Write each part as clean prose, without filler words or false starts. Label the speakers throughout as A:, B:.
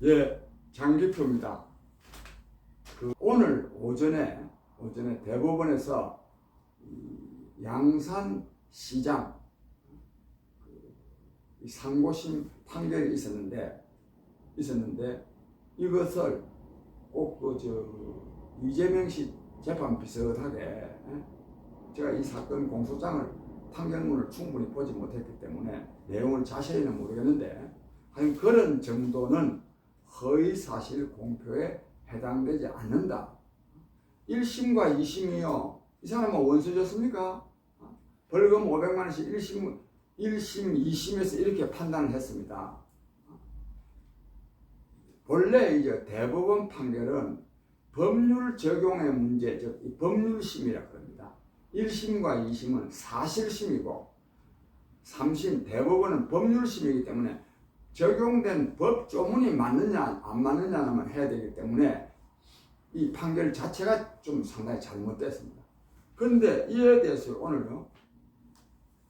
A: 예, 장기표입니다. 오늘 오전에 대법원에서 양산시장 상고심 판결이 있었는데 이것을 꼭 이재명 씨 재판 비슷하게 제가 이 사건 공소장을 판결문을 충분히 보지 못했기 때문에 내용을 자세히는 모르겠는데 한 그런 정도는 허위사실 공표에 해당되지 않는다. 1심과 2심이요. 이 사람은 원수 줬습니까? 벌금 500만 원씩 1심, 2심에서 이렇게 판단을 했습니다. 본래 이제 대법원 판결은 법률 적용의 문제, 즉 법률심이라고 합니다. 1심과 2심은 사실심이고 3심 대법원은 법률심이기 때문에 적용된 법 조문이 맞느냐 안 맞느냐만 해야 되기 때문에 이 판결 자체가 좀 상당히 잘못됐습니다. 그런데 이에 대해서 오늘요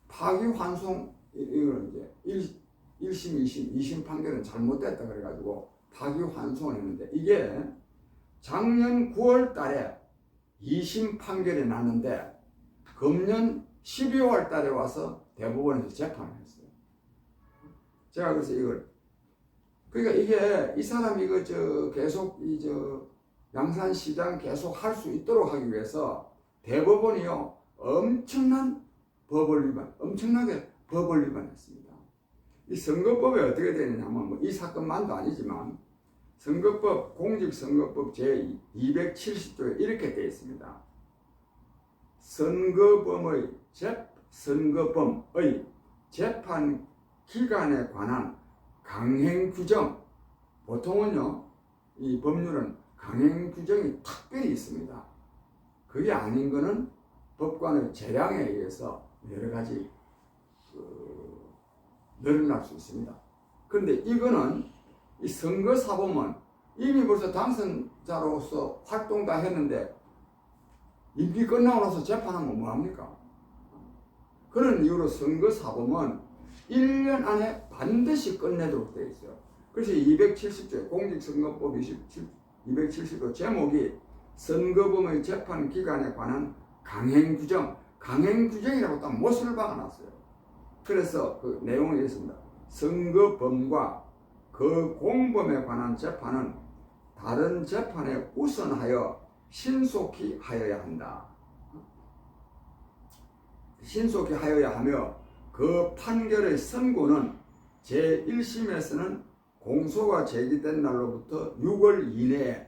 A: 파기환송 이걸 이제 1심, 2심, 2심 판결은 잘못됐다 그래가지고 파기환송을 했는데 이게 작년 9월 달에 2심 판결이 났는데 금년 12월 달에 와서 대법원에서 재판을 했어요. 제가 그래서 이걸 그러니까 이게 이 사람이 계속 양산시장 계속 할 수 있도록 하기 위해서 대법원이요 엄청나게 법을 위반했습니다. 이 선거법에 어떻게 되느냐면 뭐 이 사건만도 아니지만 선거법 공직선거법 제 270조에 이렇게 되어 있습니다. 선거범의 재판 기간에 관한 강행 규정, 보통은요 이 법률은 강행 규정이 특별히 있습니다. 그게 아닌 거는 법관의 재량에 의해서 여러 가지 늘어날 수 있습니다. 그런데 이거는 이 선거사범은 이미 벌써 당선자로서 활동 다 했는데 임기 끝나고 나서 재판하면 뭐합니까? 그런 이유로 선거사범은 1년 안에 반드시 끝내도록 되어 있어요. 그래서 270조 공직선거법 270조 제목이 선거범의 재판 기간에 관한 강행규정이라고 딱 못을 박아놨어요. 그래서 그 내용이 이렇습니다. 선거범과 그 공범에 관한 재판은 다른 재판에 우선하여 신속히 하여야 한다. 신속히 하여야 하며 그 판결의 선고는 제1심에서는 공소가 제기된 날로부터 6월 이내에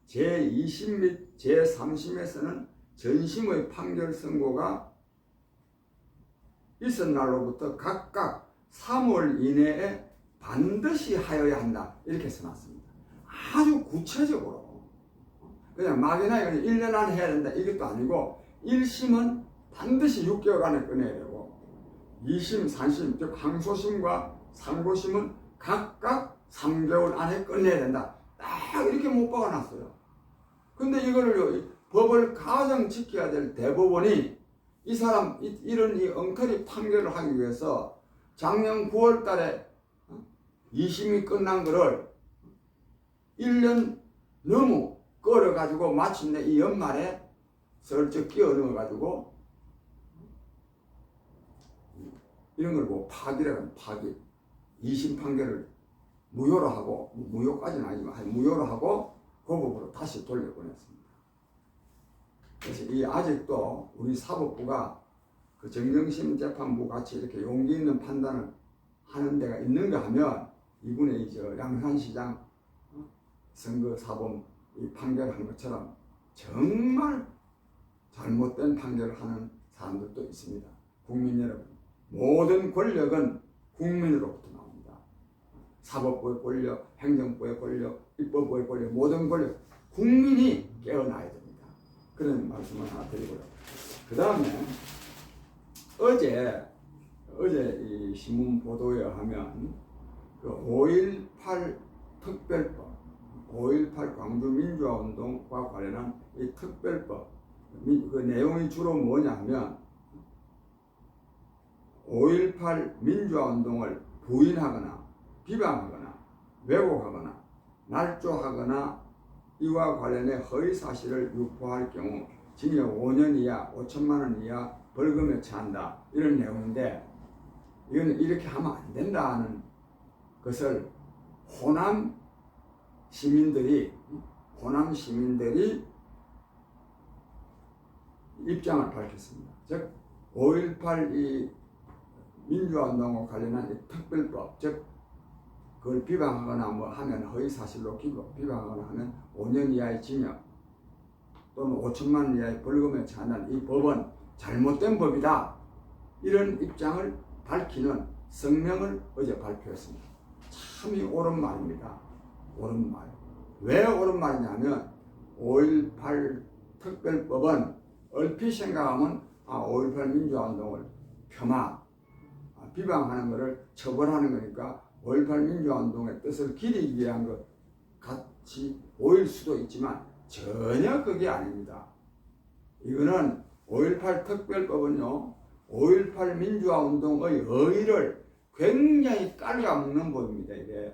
A: 제2심 및 제3심에서는 전심의 판결 선고가 있은 날로부터 각각 3월 이내에 반드시 하여야 한다. 이렇게 써놨습니다. 아주 구체적으로 그냥 막연하게 1년 안에 해야 된다 이것도 아니고 1심은 반드시 6개월 안에 끝내야 되고 2심, 3심, 즉 항소심과 상고심은 각각 3개월 안에 끝내야 된다. 딱 이렇게 못 박아놨어요. 근데 이거를 법을 가장 지켜야 될 대법원이 이 사람 이런 이 엉터리 판결을 하기 위해서 작년 9월 달에 2심이 끝난 거를 1년 너무 끌어가지고 마침내 이 연말에 슬쩍 끼워 넣어가지고 이런 걸 뭐 파기라고 하면 파기 2심 판결을 무효로 하고 무효까지는 아니지만 무효로 하고 고법으로 다시 돌려보냈습니다. 그래서 이 아직도 우리 사법부가 그 정경심 재판부 같이 이렇게 용기 있는 판단을 하는 데가 있는가 하면 이분의 양산시장 선거사범 이 판결한 것처럼 정말 잘못된 판결을 하는 사람들도 있습니다. 국민 여러분, 모든 권력은 국민으로부터 나옵니다. 사법부의 권력, 행정부의 권력, 입법부의 권력, 모든 권력 국민이 깨어나야 됩니다. 그런 말씀을 하나 드리고요. 그 다음에 어제 이 신문 보도에 하면 그 5.18 특별법, 5.18 광주민주화운동과 관련한 이 특별법, 그 내용이 주로 뭐냐면 5.18 민주화운동을 부인하거나 비방하거나 왜곡하거나 날조하거나 이와 관련해 허위 사실을 유포할 경우 징역 5년 이하 5천만 원 이하 벌금에 처한다. 이런 내용인데 이건 이렇게 하면 안 된다는 것을 호남 시민들이 입장을 밝혔습니다. 즉 5.18 이 민주화운동과 관련한 이 특별법, 즉 그걸 비방하거나 뭐 하면 허위사실로 비방하거나 하면 5년 이하의 징역 또는 5천만 원 이하의 벌금에 처한다는 이 법은 잘못된 법이다. 이런 입장을 밝히는 성명을 어제 발표했습니다. 참이 옳은 말입니다. 옳은 말. 왜 옳은 말이냐면 5.18 특별법은 얼핏 생각하면 5.18 민주화운동을 비방하는 것을 처벌하는 거니까 5.18 민주화운동의 뜻을 기리기 위한 것 같이 보일 수도 있지만 전혀 그게 아닙니다. 이거는 5.18 특별법은요 5.18 민주화운동의 의의를 굉장히 깔아먹는 법입니다. 이게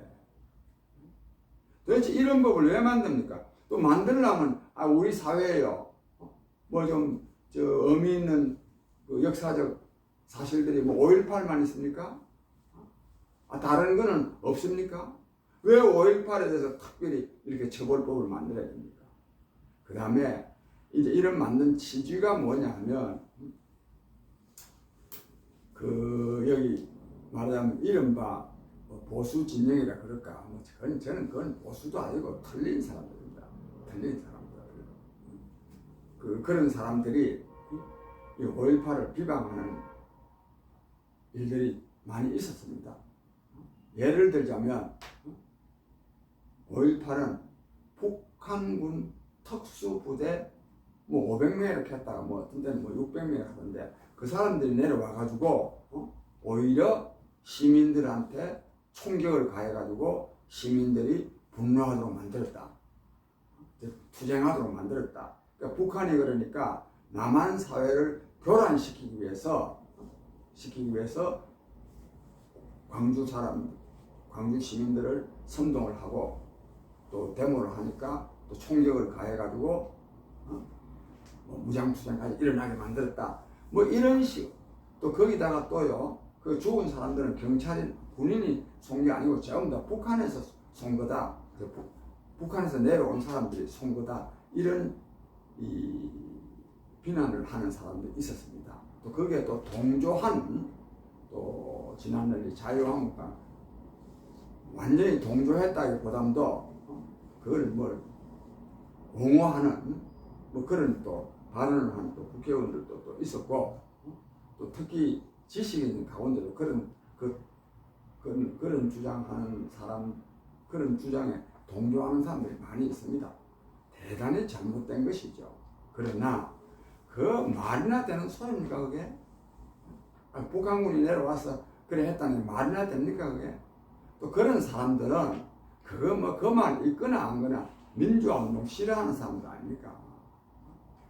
A: 도대체 이런 법을 왜 만듭니까? 또 만들려면 우리 사회에요 뭐 좀 의미 있는 그 역사적 사실들이 뭐 5.18만 있습니까? 다른 거는 없습니까? 왜 5.18에 대해서 특별히 이렇게 처벌법을 만들어야 됩니까? 그 다음에 이제 이런 만든 취지가 뭐냐면 여기 말하자면 이른바 보수 진영이라 그럴까? 저는 그건 보수도 아니고 틀린 사람들입니다. 틀린 사람들. 그런 사람들이 이 5.18을 비방하는 일들이 많이 있었습니다. 예를 들자면 5.18은 북한군 특수부대 뭐 500명 이렇게 했다가 뭐 어떤 데는 뭐 600명 하던데 그 사람들이 내려와 가지고 오히려 시민들한테 총격을 가해가지고 시민들이 분노하도록 만들었다. 투쟁하도록 만들었다. 그러니까 북한이 그러니까 남한 사회를 교란시키기 위해서 광주 시민들을 선동을 하고 또 데모를 하니까 또 총격을 가해가지고 뭐 무장투쟁까지 일어나게 만들었다. 뭐 이런 식. 또 거기다가 또요 그 죽은 사람들은 군인이 쏜 게 아니고 전부 다 북한에서 쏜 거다. 북한에서 내려온 사람들이 쏜 거다. 이런 이 비난을 하는 사람들이 있었습니다. 또 거기에 또 동조한 또 지난날 자유한국당 완전히 동조했다기보다도 그걸 뭘 옹호하는 뭐 그런 또 발언을 하는 또 국회의원들도 또 있었고 또 특히 지식인 가운데도 그런 주장하는 사람 그런 주장에 동조하는 사람들이 많이 있습니다. 대단히 잘못된 것이죠. 그러나 그 말이나 되는 소리입니까 그게? 북한군이 내려와서 그래 했다니 말이나 됩니까 그게? 또 그런 사람들은 그거 그 말 있거나 안 거나 민주화운동 싫어하는 사람들 아닙니까?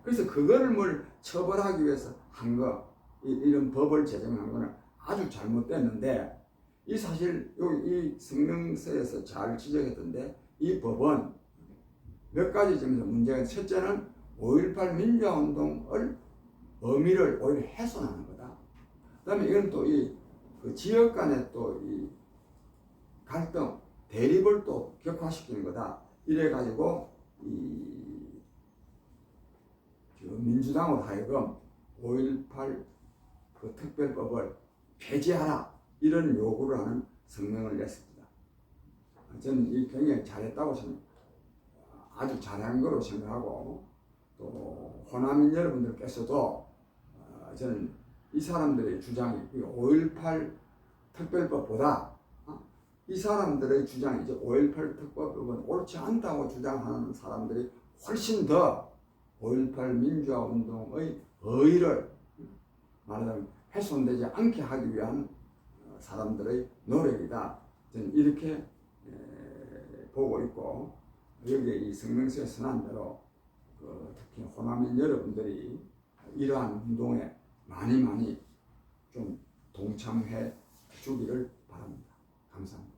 A: 그래서 그거를 뭘 처벌하기 위해서 한 거 이런 법을 제정한 거는 아주 잘못됐는데 이 사실 여기 이 성명서에서 잘 지적했던데 이 법은 몇 가지 점에서 문제가 첫째는 5.18 민주화운동을 의미를 오히려 훼손하는 거다. 그 다음에 이건 또 그 지역 간의 또 이 갈등, 대립을 또 격화시키는 거다. 이래가지고 민주당으로 하여금 5.18 그 특별법을 폐지하라. 이런 요구를 하는 성명을 냈습니다. 저는 이 굉장히 잘했다고 생각합니다. 아주 잘한 거로 생각하고 또 호남인 여러분들께서도 저는 이 사람들의 주장이 5.18 특별법보다 이 사람들의 주장이 이제 5.18 특별법은 옳지 않다고 주장하는 사람들이 훨씬 더 5.18 민주화운동의 의의를 말하자면 훼손되지 않게 하기 위한 사람들의 노력이다. 저는 이렇게 보고 있고 여기에 이 성명서에 선한 대로 특히 호남인 여러분들이 이러한 운동에 많이 좀 동참해 주기를 바랍니다. 감사합니다.